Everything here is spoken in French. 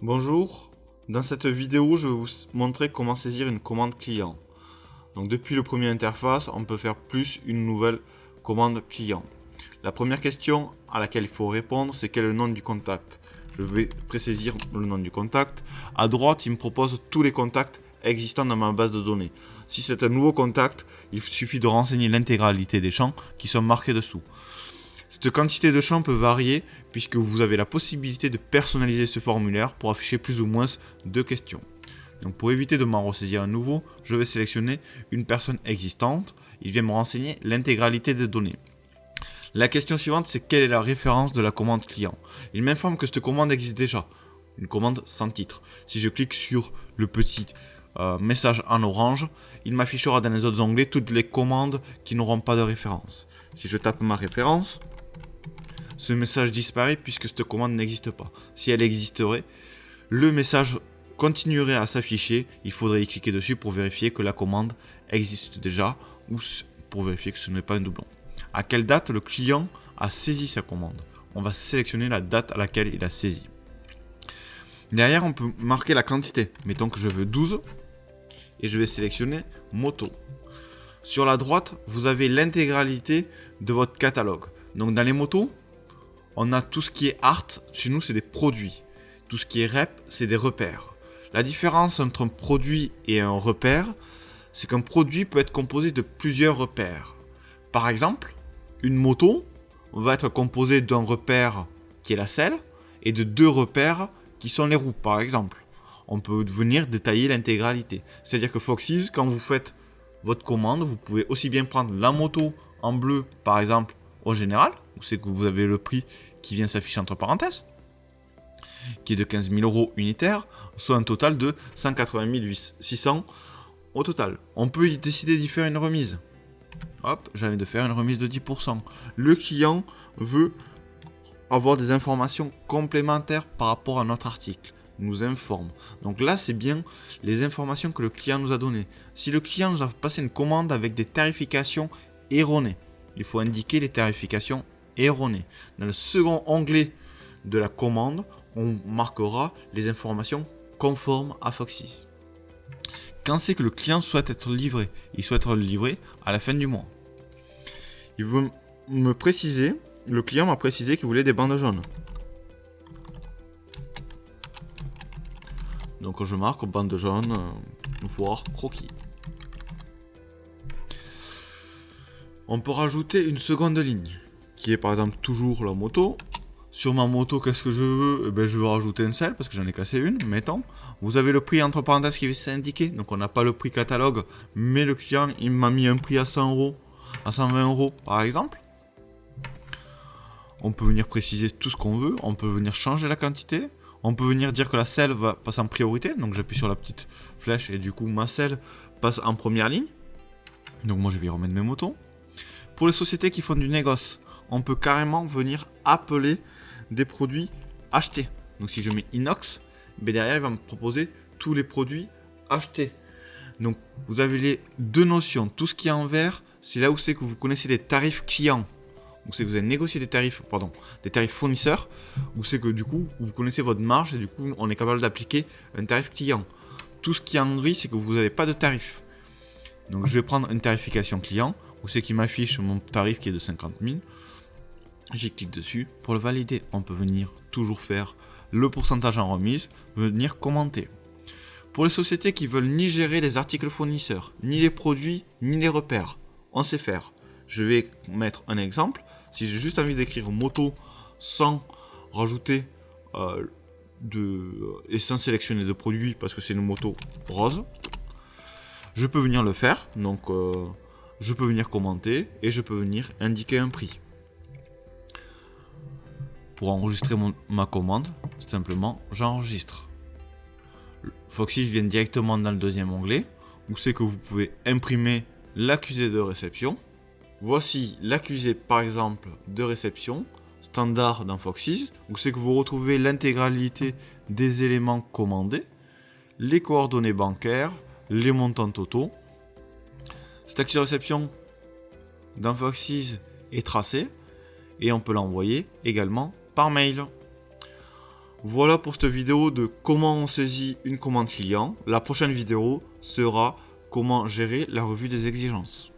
Bonjour, dans cette vidéo je vais vous montrer comment saisir une commande client. Donc depuis le premier interface, on peut faire plus une nouvelle commande client. La première question à laquelle il faut répondre, c'est quel est le nom du contact. Je vais présaisir le nom du contact. À droite, il me propose tous les contacts existants dans ma base de données. Si c'est un nouveau contact, il suffit de renseigner l'intégralité des champs qui sont marqués dessous. Cette quantité de champs peut varier puisque vous avez la possibilité de personnaliser ce formulaire pour afficher plus ou moins deux questions. Donc pour éviter de m'en ressaisir un nouveau, je vais sélectionner une personne existante. Il vient me renseigner l'intégralité des données. La question suivante, c'est quelle est la référence de la commande client. Il m'informe que cette commande existe déjà, une commande sans titre. Si je clique sur le petit message en orange, il m'affichera dans les autres onglets toutes les commandes qui n'auront pas de référence. Si je tape ma référence, ce message disparaît puisque cette commande n'existe pas. Si elle existerait, le message continuerait à s'afficher. Il faudrait y cliquer dessus pour vérifier que la commande existe déjà ou pour vérifier que ce n'est pas un doublon. À quelle date le client a saisi sa commande? On va sélectionner la date à laquelle il a saisi. Derrière, on peut marquer la quantité. Mettons que je veux 12 et je vais sélectionner moto. Sur la droite, vous avez l'intégralité de votre catalogue. Donc dans les motos, on a tout ce qui est art, chez nous c'est des produits. Tout ce qui est rep, c'est des repères. La différence entre un produit et un repère, c'est qu'un produit peut être composé de plusieurs repères. Par exemple, une moto va être composée d'un repère qui est la selle et de deux repères qui sont les roues, par exemple. On peut venir détailler l'intégralité. C'est-à-dire que Foxys, quand vous faites votre commande, vous pouvez aussi bien prendre la moto en bleu, par exemple, au général, où c'est que vous avez le prix qui vient s'afficher entre parenthèses, qui est de 15 000 euros unitaire, soit un total de 180 600 au total. On peut y décider d'y faire une remise. Hop, j'ai envie de faire une remise de 10%. Le client veut avoir des informations complémentaires par rapport à notre article. Il nous informe. Donc là, c'est bien les informations que le client nous a données. Si le client nous a passé une commande avec des tarifications erronées, il faut indiquer les tarifications erronées. Dans le second onglet de la commande, on marquera les informations conformes à Foxys. Quand c'est que le client souhaite être livré? Il souhaite être livré à la fin du mois. Il veut me préciser, le client m'a précisé qu'il voulait des bandes jaunes. Donc je marque bande jaune, voire croquis. On peut rajouter une seconde ligne, qui est par exemple toujours la moto. Sur ma moto, qu'est-ce que je veux? Je veux rajouter une selle, parce que j'en ai cassé une, mettons. Vous avez le prix entre parenthèses qui est indiqué, donc on n'a pas le prix catalogue, mais le client, il m'a mis un prix à 100 euros, à 120 euros par exemple. On peut venir préciser tout ce qu'on veut, on peut venir changer la quantité, on peut venir dire que la selle va passer en priorité, donc j'appuie sur la petite flèche et du coup ma selle passe en première ligne. Donc moi je vais y remettre mes motos. Pour les sociétés qui font du négoce, on peut carrément venir appeler des produits achetés. Donc si je mets inox, derrière il va me proposer tous les produits achetés. Donc vous avez les deux notions. Tout ce qui est en vert, c'est là où c'est que vous connaissez des tarifs clients. Où c'est que vous avez négocié des tarifs fournisseurs. Où c'est que du coup vous connaissez votre marge et du coup on est capable d'appliquer un tarif client. Tout ce qui est en gris, c'est que vous n'avez pas de tarif. Donc je vais prendre une tarification client. Où c'est qu'il m'affiche mon tarif qui est de 50 000. J'y clique dessus pour le valider. On peut venir toujours faire le pourcentage en remise, venir commenter. Pour les sociétés qui veulent ni gérer les articles fournisseurs, ni les produits, ni les repères, on sait faire. Je vais mettre un exemple. Si j'ai juste envie d'écrire moto sans rajouter et sans sélectionner de produits parce que c'est une moto rose, je peux venir le faire. Donc je peux venir commenter et je peux venir indiquer un prix. Pour enregistrer ma commande, simplement j'enregistre. Foxys vient directement dans le deuxième onglet où c'est que vous pouvez imprimer l'accusé de réception. Voici l'accusé par exemple de réception standard dans Foxys où c'est que vous retrouvez l'intégralité des éléments commandés, les coordonnées bancaires, les montants totaux. Cet accusé de réception dans Foxys est tracé et on peut l'envoyer également par mail. Voilà pour cette vidéo de comment on saisit une commande client. La prochaine vidéo sera comment gérer la revue des exigences.